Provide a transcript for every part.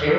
6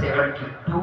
72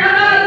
1000